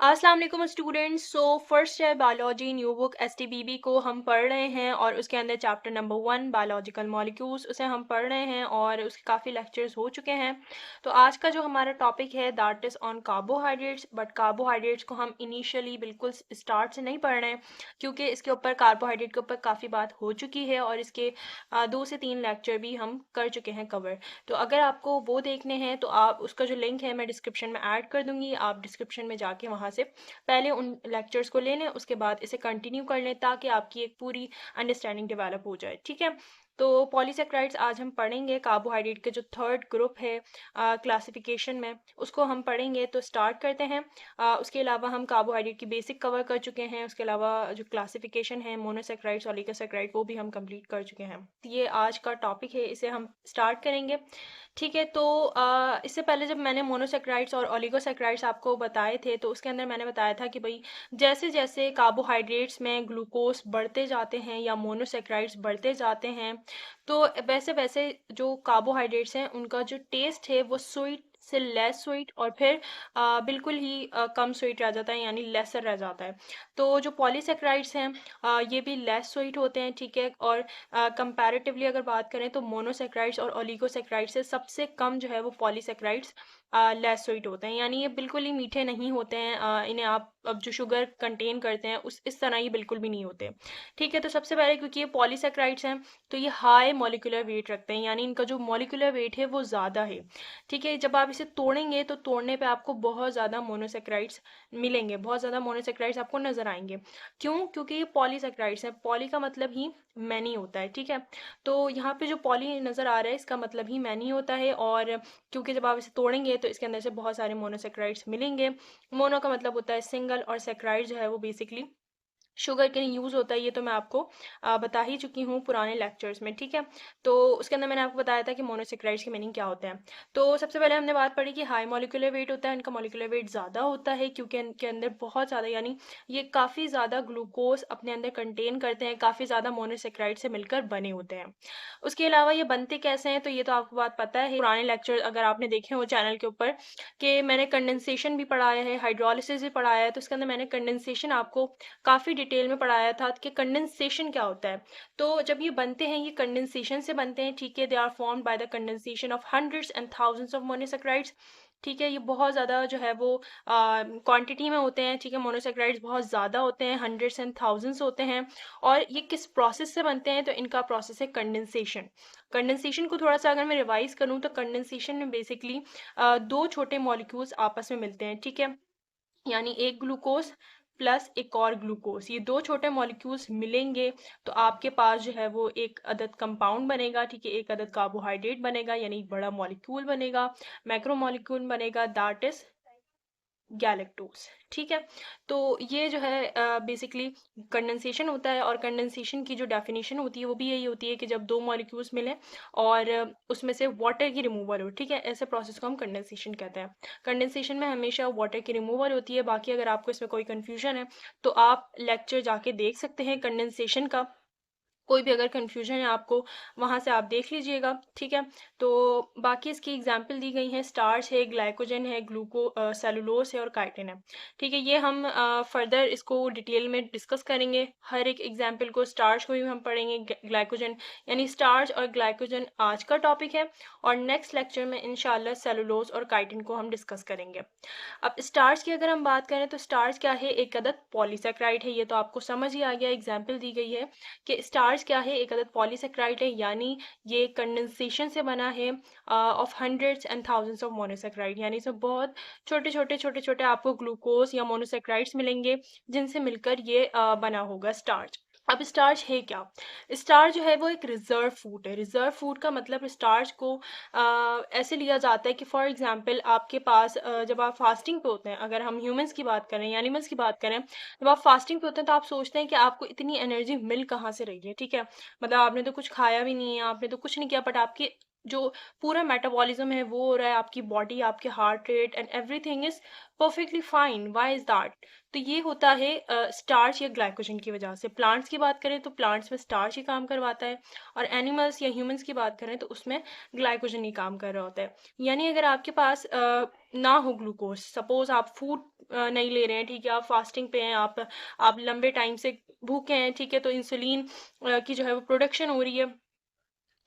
अस्सलाम वालेकुम students. First है बायोलॉजी न्यू बुक एसटीबीबी को हम पढ़ रहे हैं और उसके अंदर चैप्टर नंबर 1 बायोलॉजिकल मॉलिक्यूल्स उसे हम पढ़ रहे हैं और उसके काफ़ी लेक्चर्स हो चुके हैं। तो आज का जो हमारा टॉपिक है that is on carbohydrates. But carbohydrates को हम इनिशियली बिल्कुल स्टार्ट से नहीं पढ़ रहे हैं क्योंकि इसके ऊपर कार्बोहाइड्रेट के ऊपर काफ़ी बात हो चुकी है और इसके 2 से 3 लेक्चर भी हम कर चुके हैं कवर। तो अगर आपको वो देखने हैं तो आप उसका जो लिंक है मैं डिस्क्रिप्शन में ऐड कर दूंगी, आप डिस्क्रिप्शन में जाके वहाँ से पहले उन लेक्चर्स को ले लें, उसके बाद इसे कंटिन्यू कर लें ताकि आपकी एक पूरी अंडरस्टैंडिंग डेवलप हो जाए। ठीक है, तो पॉलीसेक्राइड्स आज हम पढ़ेंगे। कार्बोहाइड्रेट के जो थर्ड ग्रुप है क्लासिफिकेशन में उसको हम पढ़ेंगे। तो स्टार्ट करते हैं। उसके अलावा हम कार्बोहाइड्रेट की बेसिक कवर कर चुके हैं, उसके अलावा जो क्लासिफिकेशन है मोनोसेक्राइड्स ओलिगोसेक्राइड वो भी हम कंप्लीट कर चुके हैं। तो ये आज का टॉपिक है, इसे हम स्टार्ट करेंगे। ठीक है, तो इससे पहले जब मैंने मोनोसेक्राइड्स और ओलिगोसेक्राइड्स आपको बताए थे तो उसके अंदर मैंने बताया था कि भाई जैसे जैसे कार्बोहाइड्रेट्स में ग्लूकोज बढ़ते जाते हैं या मोनोसेक्राइड्स बढ़ते जाते हैं तो वैसे वैसे जो कार्बोहाइड्रेट्स हैं उनका जो टेस्ट है वो स्वीट से लेस स्वीट और फिर बिल्कुल ही कम स्वीट रह जाता है, यानी लेसर रह जाता है। तो जो पॉलीसेक्राइड्स हैं ये भी लेस स्वीट होते हैं। ठीक है, और कंपैरेटिवली अगर बात करें तो मोनोसेक्राइड्स और ओलिगोसेक्राइड्स से सबसे कम जो है वो पॉलीसेक्राइड्स लेस स्वीट होते हैं, यानी ये बिल्कुल ही मीठे नहीं होते हैं। इन्हें आप अब जो शुगर कंटेन करते हैं उस इस तरह ये बिल्कुल भी नहीं होते। ठीक है, तो सबसे पहले क्योंकि ये पॉलीसेक्राइड्स हैं तो ये हाई मॉलिक्यूलर वेट रखते हैं, यानी इनका जो मॉलिक्यूलर वेट है वो ज़्यादा है। ठीक है, जब आप इसे तोड़ेंगे तो तोड़ने पे आपको बहुत ज़्यादा मोनोसेक्राइड्स मिलेंगे, बहुत ज़्यादा मोनोसेक्राइड्स आपको नज़र आएंगे। क्यों? क्योंकि ये पॉलीसेक्राइड्स हैं। पॉली का मतलब ही मैनी होता है। ठीक है, तो यहाँ पे जो पॉली नज़र आ रहा है इसका मतलब ही मैनी होता है, और क्योंकि जब आप इसे तोड़ेंगे तो इसके अंदर से बहुत सारे मोनोसेक्राइड्स मिलेंगे। मोनो का मतलब होता है सिंगल और सेक्राइड जो है वो बेसिकली शुगर के यूज़ होता है। ये तो मैं आपको बता ही चुकी हूँ पुराने लेक्चर्स में। ठीक है, तो उसके अंदर मैंने आपको बताया था कि मोनोसेक्राइड्स की मीनिंग क्या होता है। तो सबसे पहले हमने बात पढ़ी कि हाई मॉलिक्यूलर वेट होता है, इनका मॉलिक्यूलर वेट ज़्यादा होता है क्योंकि इनके अंदर बहुत ज़्यादा, यानी ये काफ़ी ज़्यादा ग्लूकोज अपने अंदर कंटेन करते हैं, काफ़ी ज़्यादा मोनोसेक्राइड से मिलकर बने होते हैं। उसके अलावा ये बनते कैसे हैं तो ये तो आपको बात पता है, पुराने लेक्चर अगर आपने देखे हो चैनल के ऊपर कि मैंने कंडेंसेशन भी पढ़ाया है, हाइड्रोलिसिस भी पढ़ाया है। तो उसके अंदर मैंने कंडेंसेशन आपको काफ़ी डिटेल में पढ़ाया था कि कंडेंसेशन क्या होता है। तो जब ये बनते हैं ये कंडेंसेशन से बनते हैं। ठीक है, they are formed by the condensation of hundreds and thousands of monosaccharides. ठीक है, ये बहुत ज़्यादा जो है वो क्वांटिटी में होते हैं। ठीक है, मोनोसेक्राइड्स बहुत ज़्यादा होते हैं, हंड्रेड्स एंड थाउजेंड्स होते हैं। और ये किस प्रोसेस से बनते हैं तो इनका प्रोसेस है कंडेंसेशन। कंडेंसेशन को थोड़ा सा अगर मैं रिवाइज करूँ तो कंडेंसेशन में बेसिकली दो छोटे मॉलिक्यूल्स आपस में मिलते हैं। ठीक है, यानी एक ग्लूकोज प्लस एक और ग्लूकोज, ये दो छोटे मॉलिक्यूल्स मिलेंगे तो आपके पास जो है वो एक अदद कंपाउंड बनेगा। ठीक है, एक अदद कार्बोहाइड्रेट बनेगा, यानी एक बड़ा मॉलिक्यूल बनेगा, मैक्रो मॉलिक्यूल बनेगा, दैट इज गैलेक्टोज। ठीक है, तो ये जो है बेसिकली कंडेंसेशन होता है। और कंडेंसेशन की जो डेफिनेशन होती है वो भी यही होती है कि जब दो मॉलिक्यूल्स मिलें और उसमें से वाटर की रिमूवल हो। ठीक है, ऐसे प्रोसेस को हम कंडेंसेशन कहते हैं। कंडेंसेशन में हमेशा वाटर की रिमूवल होती है। बाकी अगर आपको इसमें कोई कन्फ्यूजन है तो आप लेक्चर जाके देख सकते हैं कंडेंसेशन का। कोई भी अगर कन्फ्यूजन है आपको वहाँ से आप देख लीजिएगा। ठीक है, तो बाकी इसकी एग्जांपल दी गई हैं, स्टार्च है, ग्लाइकोजन है, सेलुलोज है और काइटिन है। ठीक है, ये हम फर्दर इसको डिटेल में डिस्कस करेंगे। हर एक एग्जांपल को, स्टार्च को भी हम पढ़ेंगे, ग्लाइकोजन यानी स्टार्च और ग्लाइकोजन आज का टॉपिक है और नेक्स्ट लेक्चर में इंशाल्लाह सेलुलोज और काइटिन को हम डिस्कस करेंगे। अब स्टार्च की अगर हम बात करें तो स्टार्च क्या है? एक अदद पॉलीसेक्राइड है। ये तो आपको समझ ही आ गया, एग्जाम्पल दी गई है कि स्टार्च क्या है, एक अदद पॉलीसेक्राइड है, यानी ये कंडेंसेशन से बना है of hundreds and thousands of monosaccharide, यानी इसमें बहुत छोटे छोटे आपको ग्लूकोज या मोनोसेक्राइड्स मिलेंगे जिनसे मिलकर ये बना होगा स्टार्च। अब स्टार्च है क्या? स्टार्च जो है वो एक रिजर्व फूड है। रिजर्व फूड का मतलब स्टार्च को ऐसे लिया जाता है कि फॉर एग्जांपल आपके पास जब आप फास्टिंग पे होते हैं, अगर हम ह्यूमंस की बात करें या एनिमल्स की बात करें, जब आप फास्टिंग पे होते हैं तो आप सोचते हैं कि आपको इतनी एनर्जी मिल कहाँ से रही है। ठीक है, मतलब आपने तो कुछ खाया भी नहीं है, आपने तो कुछ नहीं किया, बट आपकी जो पूरा मेटाबॉलिज्म है वो हो रहा है, आपकी बॉडी, आपके heart rate and everything is perfectly fine. Why is that? तो ये होता है स्टार्च या ग्लाइकोजन की वजह से। प्लांट्स की बात करें तो प्लांट्स में स्टार्च ही काम करवाता है, और एनिमल्स या ह्यूमंस की बात करें तो उसमें ग्लाइकोजन ही काम कर रहा होता है। यानी अगर आपके पास ना हो ग्लूकोज, सपोज आप फूड नहीं ले रहे हैं, ठीक है, आप फास्टिंग पे हैं, आप लंबे टाइम से भूखे हैं, ठीक है, तो इंसुलिन की जो है वो प्रोडक्शन हो रही है,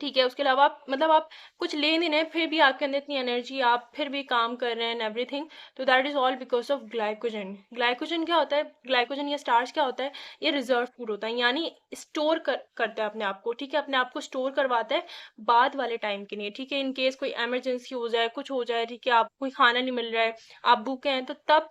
ठीक है। उसके अलावा आप मतलब आप कुछ ले नहीं रहे हैं, फिर भी आपके अंदर इतनी एनर्जी, आप फिर भी काम कर रहे हैं एंड एवरीथिंग, तो that is all because of glycogen. Glycogen क्या होता है, ग्लाइकोजन या स्टार्च क्या होता है, ये रिजर्व फूड होता है, यानी स्टोर करता है अपने आप को, ठीक है, अपने आप को स्टोर करवाता है बाद वाले टाइम के लिए, ठीक है, इन केस कोई इमरजेंसी हो जाए, कुछ हो जाए, ठीक है, आपको कोई खाना नहीं मिल रहा है, आप भूखे हैं, तो तब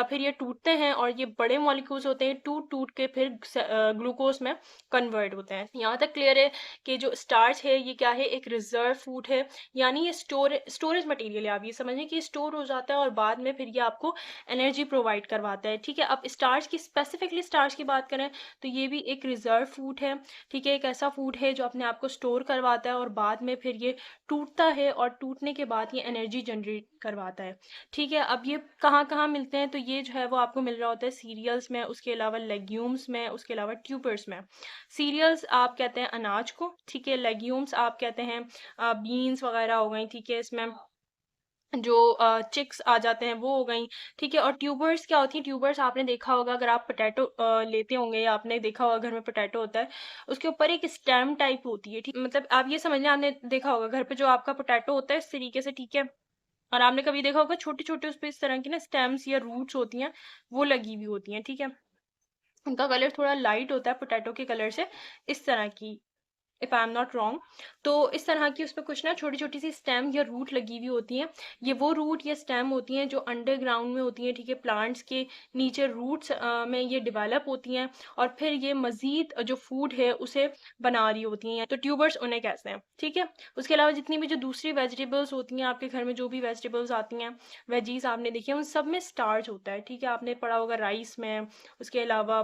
फिर ये टूटते हैं और ये बड़े मॉलिक्यूल्स होते हैं, टूट टूट के फिर ग्लूकोज में कन्वर्ट होते हैं। यहाँ तक क्लियर है कि जो स्टार्च है ये क्या है, एक रिजर्व फूड है, यानी ये स्टोरेज मटेरियल है, आप ये समझें कि स्टोर हो जाता है और बाद में फिर ये आपको एनर्जी प्रोवाइड करवाता है, ठीक है। अब स्टार्च की स्पेसिफिकली स्टार्च की बात करें तो ये भी एक रिजर्व फूड है, ठीक है, एक ऐसा फूड है जो अपने आप को स्टोर करवाता है और बाद में फिर ये टूटता है और टूटने के बाद ये एनर्जी जनरेट करवाता है, ठीक है। अब ये कहाँ कहाँ मिलते हैं, तो ये जो है वो आपको मिल रहा होता है सीरियल्स में, उसके अलावा लेग्यूम्स में, उसके अलावा ट्यूबर्स में। सीरियल्स आप कहते हैं अनाज को, ठीक है, लेग्यूम्स आप कहते हैं बीन्स वगैरह हो गई, ठीक है, इसमें जो चिक्स आ जाते हैं वो हो गई, ठीक है। और ट्यूबर्स क्या होती हैं, ट्यूबर्स आपने देखा होगा, अगर आप पोटैटो लेते होंगे या आपने देखा होगा घर में पोटैटो होता है, उसके ऊपर एक स्टेम टाइप होती है, ठीक, मतलब आप ये समझ लें, आपने देखा होगा घर पे जो आपका पोटैटो होता है इस तरीके से, ठीक है, और आपने कभी देखा होगा छोटे छोटे उस पर इस तरह की ना स्टेम्स या रूट्स होती हैं, वो लगी हुई होती हैं, ठीक है, उनका कलर थोड़ा लाइट होता है पोटैटो के कलर से, इस तरह की, if I am not wrong, तो इस तरह की उसमें कुछ ना छोटी छोटी सी स्टेम या रूट लगी हुई होती हैं, ये वो रूट या स्टेम होती हैं जो अंडरग्राउंड में होती हैं, ठीक है, प्लांट्स के नीचे रूट्स में ये डेवलप होती हैं और फिर ये मजीद जो फूड है उसे बना रही होती हैं, तो ट्यूबर्स उन्हें कहते हैं, ठीक है। उसके अलावा जितनी भी जो दूसरी वेजिटेबल्स होती हैं आपके घर में, जो भी वेजिटेबल्स आती हैं, वेजीज आपने देखी हैं, उन सब में स्टार्च होता है, ठीक है, आपने पढ़ा होगा राइस में, उसके अलावा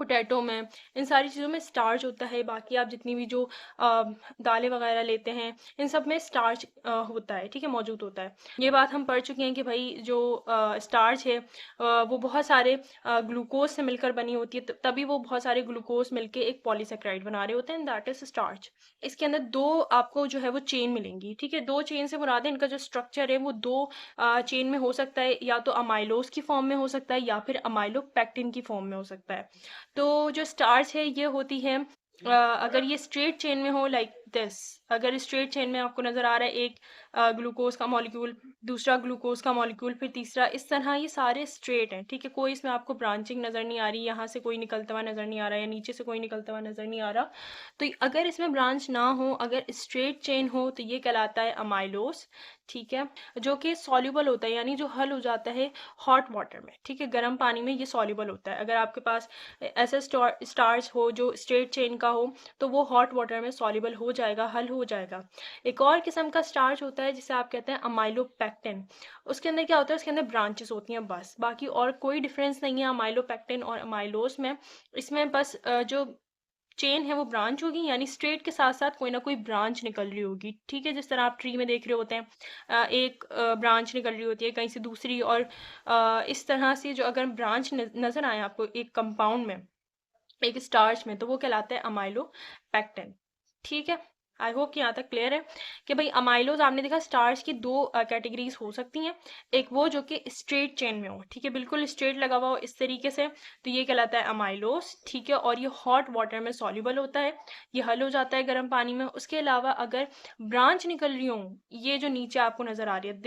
पोटैटो में, इन सारी चीज़ों में स्टार्च होता है। बाकी आप जितनी भी जो दालें वगैरह लेते हैं, इन सब में स्टार्च होता है, ठीक है, मौजूद होता है। ये बात हम पढ़ चुके हैं कि भाई जो स्टार्च है वो बहुत सारे ग्लूकोज से मिलकर बनी होती है, तभी वो बहुत सारे ग्लूकोज मिलके एक पॉलीसेक्राइड बना रहे होते हैं, दैट इज स्टार्च। इसके अंदर दो आपको जो है वो चेन मिलेंगी, ठीक है, दो चेन से मुराद है, इनका जो स्ट्रक्चर है वो दो चेन में हो सकता है, या तो अमाइलोज की फॉर्म में हो सकता है या फिर अमाइलोपेक्टिन की फॉर्म में हो सकता है। तो जो स्टार्च है ये होती है अगर ये स्ट्रेट चेन में हो लाइक दिस, अगर स्ट्रेट चेन में आपको नजर आ रहा है एक ग्लूकोज का मॉलिक्यूल, दूसरा ग्लूकोज का मॉलिक्यूल, फिर तीसरा, इस तरह ये सारे स्ट्रेट हैं, ठीक है, कोई इसमें आपको ब्रांचिंग नजर नहीं आ रही, यहाँ से कोई निकलता हुआ नजर नहीं आ रहा है या नीचे से कोई निकलता हुआ नजर नहीं आ रहा। तो अगर इसमें ब्रांच ना हो, अगर स्ट्रेट चेन हो, तो ये कहलाता है अमाइलोस, ठीक है, जो कि सॉल्युबल होता है, यानी जो हल हो जाता है हॉट वाटर में, ठीक है, गर्म पानी में ये सॉल्युबल होता है। अगर आपके पास ऐसा स्टार्च हो जो स्ट्रेट चेन का हो, तो वो हॉट वाटर में सॉल्युबल हो जाएगा, हल हो जाएगा। एक और किस्म का स्टार्च होता है जिसे आप कहते हैं अमाइलोपेक्टिन, उसके अंदर क्या होता है, उसके अंदर ब्रांचेस होती हैं बस, बाकी और कोई डिफरेंस नहीं है अमाइलोपेक्टिन और अमाइलोस में। इसमें बस जो चेन है वो ब्रांच होगी, यानी स्ट्रेट के साथ साथ कोई ना कोई ब्रांच निकल रही होगी, ठीक है, जिस तरह आप ट्री में देख रहे होते हैं एक ब्रांच निकल रही होती है कहीं से दूसरी, और इस तरह से जो अगर ब्रांच नजर आए आपको एक कंपाउंड में, एक स्टार्च में, तो वो कहलाता है अमाइलोपेक्टिन, ठीक है। आई होप कि यहाँ तक क्लियर है कि भाई अमाइलोज आपने देखा स्टार्च की दो कैटेगरीज हो सकती हैं, एक वो जो कि स्ट्रेट चेन में हो, ठीक है, बिल्कुल स्ट्रेट लगा हुआ हो इस तरीके से, तो ये कहलाता है अमाइलोस, ठीक है, और ये हॉट वाटर में सॉल्युबल होता है, ये हल हो जाता है गर्म पानी में। उसके अलावा अगर ब्रांच निकल रही हो, ये जो नीचे आपको नजर आ रही है,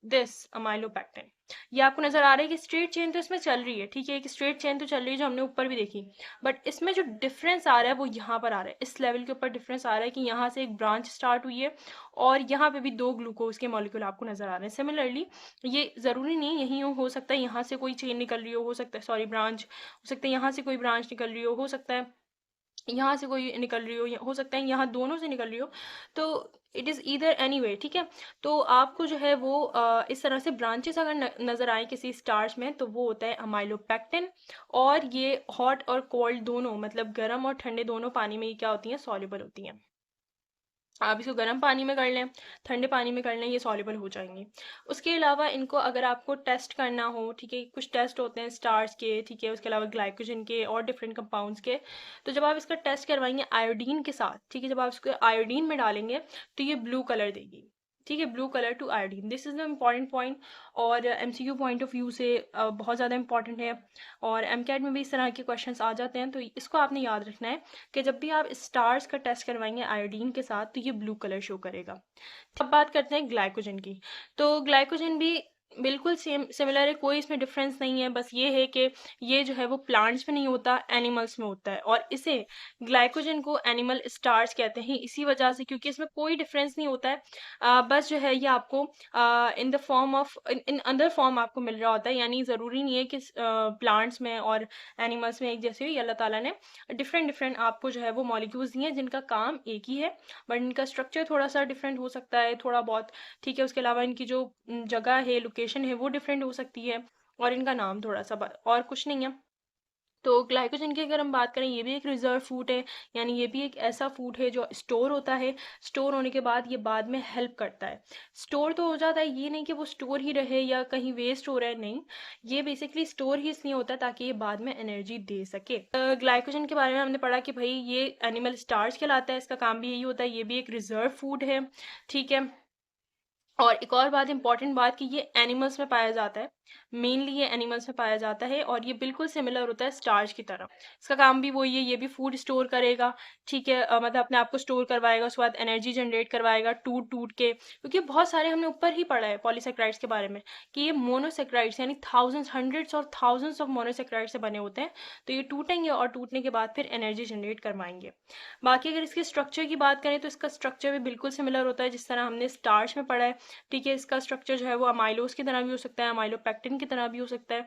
दिस अमाइलोपेक्टिन, ये आपको नजर आ रहा है कि स्ट्रेट चेन तो इसमें चल रही है, ठीक है, एक स्ट्रेट चेन तो चल रही है जो हमने ऊपर भी देखी, बट इसमें जो डिफरेंस आ रहा है वो यहाँ पर आ रहा है, इस लेवल के ऊपर डिफरेंस आ रहा है कि यहाँ से एक ब्रांच स्टार्ट हुई है और यहाँ पे भी दो ग्लूकोज के मॉलिक्यूल आपको नजर आ रहे हैं। सिमिलरली ये जरूरी नहीं यही हो सकता है यहाँ से कोई चेन निकल रही हो सकता है, सॉरी, ब्रांच हो सकता है, यहाँ से कोई ब्रांच निकल रही हो सकता है यहाँ से कोई निकल रही हो सकता है यहाँ दोनों से निकल रही हो, तो it is either any way, ठीक है। तो आपको जो है वो इस तरह से ब्रांचेस अगर नजर आए किसी स्टार्च में, तो वो होता है अमाइलोपेक्टिन, और ये हॉट और कोल्ड दोनों, मतलब गर्म और ठंडे दोनों पानी में ये क्या होती हैं, सॉल्युबल होती हैं। आप इसको गर्म पानी में कर लें, ठंडे पानी में कर लें, ये सॉल्युबल हो जाएंगे। उसके अलावा इनको अगर आपको टेस्ट करना हो, ठीक है, कुछ टेस्ट होते हैं स्टार्च के, ठीक है, उसके अलावा ग्लाइकोजन के और डिफरेंट कंपाउंड्स के, तो जब आप इसका टेस्ट करवाएंगे आयोडीन के साथ, ठीक है, जब आप इसको आयोडीन में डालेंगे तो ये ब्लू कलर देगी, ठीक है, blue colour to iodine, this is the important point और एमसीक्यू पॉइंट ऑफ व्यू से बहुत ज़्यादा इंपॉर्टेंट है और एमकैट में भी इस तरह के क्वेश्चंस आ जाते हैं। तो इसको आपने याद रखना है कि जब भी आप स्टार्स का टेस्ट करवाएंगे आयोडीन के साथ तो ये ब्लू कलर शो करेगा। अब बात करते हैं ग्लाइकोजन की। तो ग्लाइकोजन भी बिल्कुल सेम सिमिलर है, कोई इसमें डिफरेंस नहीं है, बस ये है कि ये जो है वो प्लांट्स में नहीं होता, एनिमल्स में होता है और इसे ग्लाइकोजन को एनिमल स्टार्च कहते हैं इसी वजह से, क्योंकि इसमें कोई डिफरेंस नहीं होता है। बस जो है ये आपको in the form of in other form आपको मिल रहा होता है, यानी ज़रूरी नहीं है कि प्लांट्स में और एनिमल्स में एक जैसे ही अल्लाह ताला ने डिफरेंट डिफरेंट आपको जो है वो मॉलिक्यूल्स दिए हैं जिनका काम एक ही है, बट इनका स्ट्रक्चर थोड़ा सा डिफरेंट हो सकता है, थोड़ा बहुत, ठीक है। उसके अलावा इनकी जो जगह है, लोकेशन है, वो डिफरेंट हो सकती है और इनका नाम थोड़ा सा और कुछ नहीं है। तो ग्लाइकोजन की अगर हम बात करें, ये भी एक रिजर्व फूड है, यानी ये भी एक ऐसा फूड है जो स्टोर होता है, स्टोर होने के बाद ये बाद में हेल्प करता है। स्टोर तो हो जाता है, ये नहीं कि वो स्टोर ही रहे या कहीं वेस्ट हो रहा है, नहीं, ये बेसिकली स्टोर ही इसलिए होता है ताकि ये बाद में एनर्जी दे सके। ग्लाइकोजन के बारे में हमने पढ़ा कि भाई ये एनिमल स्टार्च कहलाता है, इसका काम भी यही होता है, ये भी एक रिजर्व फूड है, ठीक है। और एक और बात, इंपॉर्टेंट बात, कि ये एनिमल्स में पाया जाता है, मेनली ये एनिमल्स में पाया जाता है और ये बिल्कुल सिमिलर होता है स्टार्च की तरह। इसका काम भी वही है, ये भी फूड स्टोर करेगा, ठीक है, मतलब अपने आप को स्टोर करवाएगा, उसके बाद एनर्जी जनरेट करवाएगा टूट टूट के, क्योंकि बहुत सारे हमने ऊपर ही पढ़ा है पॉलीसेक्राइड्स के बारे में कि ये मोनोसेक्राइड्स यानी थाउजेंड्स, हंड्रेड्स और थाउजेंड्स ऑफ मोनोसेक्राइड्स से बने होते हैं। तो ये टूटेंगे और टूटने के बाद फिर एनर्जी जनरेट करवाएंगे। बाकी अगर इसके स्ट्रक्चर की बात करें तो इसका स्ट्रक्चर भी बिल्कुल सिमिलर होता है जिस तरह हमने स्टार्च में पढ़ा है, ठीक है। इसका स्ट्रक्चर जो है वो अमाइलोज की तरह भी हो सकता है, अमाइलोपेक्टिन की तरह भी हो सकता है,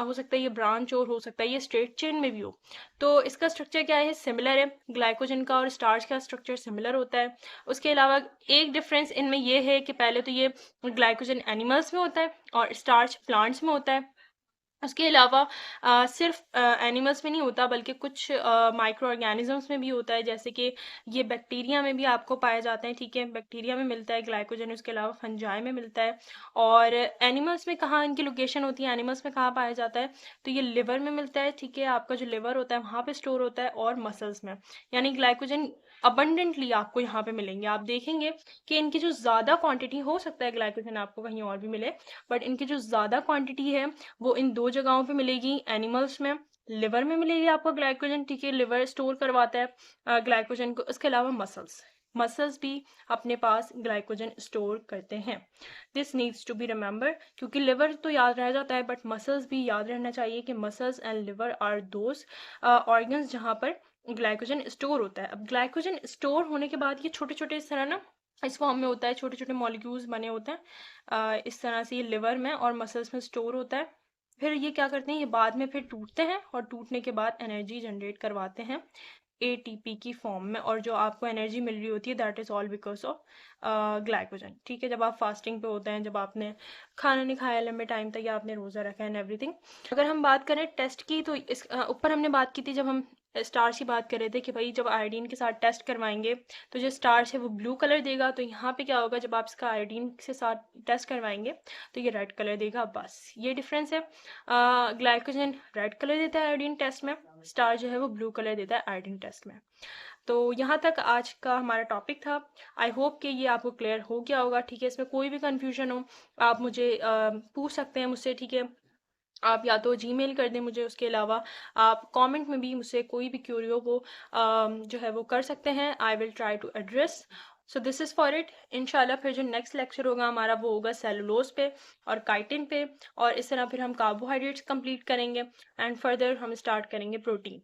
हो सकता है ये ब्रांच और हो सकता है ये स्ट्रेट चेन में भी हो। तो इसका स्ट्रक्चर क्या है, सिमिलर है, ग्लाइकोजन का और स्टार्च का स्ट्रक्चर सिमिलर होता है। उसके अलावा एक डिफरेंस इनमें ये है कि पहले तो ये ग्लाइकोजन एनिमल्स में होता है और स्टार्च प्लांट्स में होता है। उसके अलावा सिर्फ एनिमल्स में नहीं होता बल्कि कुछ माइक्रो ऑर्गेनिजम्स में भी होता है, जैसे कि ये बैक्टीरिया में भी आपको पाए जाते हैं, ठीक है, बैक्टीरिया में मिलता है ग्लाइकोजन, उसके अलावा फंजाई में मिलता है। और एनिमल्स में कहाँ इनकी लोकेशन होती है, एनिमल्स में कहाँ पाया जाता है, तो ये लिवर में मिलता है, ठीक है, आपका जो लिवर होता है वहाँ पे स्टोर होता है और मसल्स में, यानी ग्लाइकोजन अबंडेंटली आपको यहाँ पे मिलेंगे। आप देखेंगे कि इनकी जो ज़्यादा क्वांटिटी, हो सकता है ग्लाइकोजन आपको कहीं और भी मिले, बट इनकी जो ज़्यादा क्वांटिटी है वो इन दो जगहों पे मिलेगी, एनिमल्स में, लिवर में मिलेगी आपको ग्लाइकोजन, ठीक है, लिवर स्टोर करवाता है ग्लाइकोजन को। इसके अलावा मसल्स, मसल्स भी अपने पास ग्लाइकोजन स्टोर करते हैं। This needs to be remember, क्योंकि लिवर तो याद रह जाता है बट मसल्स भी याद रहना चाहिए कि muscles and liver are those organs जहाँ पर ग्लाइकोजन स्टोर होता है। अब ग्लाइकोजन स्टोर होने के बाद ये छोटे छोटे इस तरह ना इस फॉर्म में होता है, छोटे छोटे मॉलिक्यूल्स बने होते हैं, इस तरह से ये लिवर में और मसल्स में स्टोर होता है। फिर ये क्या करते हैं, ये बाद में फिर टूटते हैं और टूटने के बाद एनर्जी जनरेट करवाते हैं एटीपी की फॉर्म में, और जो आपको एनर्जी मिल रही होती है that is all because of glycogen, ठीक है। जब आप फास्टिंग पे होते हैं, जब आपने खाना नहीं खाया लंबे टाइम तक या आपने रोज़ा रखा है एंड एवरीथिंग। अगर हम बात करें टेस्ट की, तो इस ऊपर हमने बात की थी जब हम स्टार्च की बात कर रहे थे कि भाई जब आयोडीन के साथ टेस्ट करवाएंगे तो जो स्टार्च है वो ब्लू कलर देगा, तो यहाँ पे क्या होगा, जब आप इसका आयोडीन के साथ टेस्ट करवाएंगे तो ये रेड कलर देगा, बस ये डिफरेंस है। ग्लाइकोजन रेड कलर देता है आयोडीन टेस्ट में, स्टार जो है वो ब्लू कलर देता है आयोडीन टेस्ट में। तो यहाँ तक आज का हमारा टॉपिक था। आई होप कि ये आपको क्लियर हो गया होगा, ठीक है। इसमें कोई भी कन्फ्यूजन हो आप मुझे पूछ सकते हैं मुझसे, ठीक है। आप या तो जीमेल कर दें मुझे, उसके अलावा आप कमेंट में भी मुझसे कोई भी क्यूरियो वो जो है वो कर सकते हैं। I will try to address. So this is for it. इंशाल्लाह फिर जो नेक्स्ट लेक्चर होगा हमारा वो होगा सेलुलोज पे और काइटिन पे, और इस तरह फिर हम कार्बोहाइड्रेट्स कंप्लीट करेंगे एंड फर्दर हम स्टार्ट करेंगे प्रोटीन।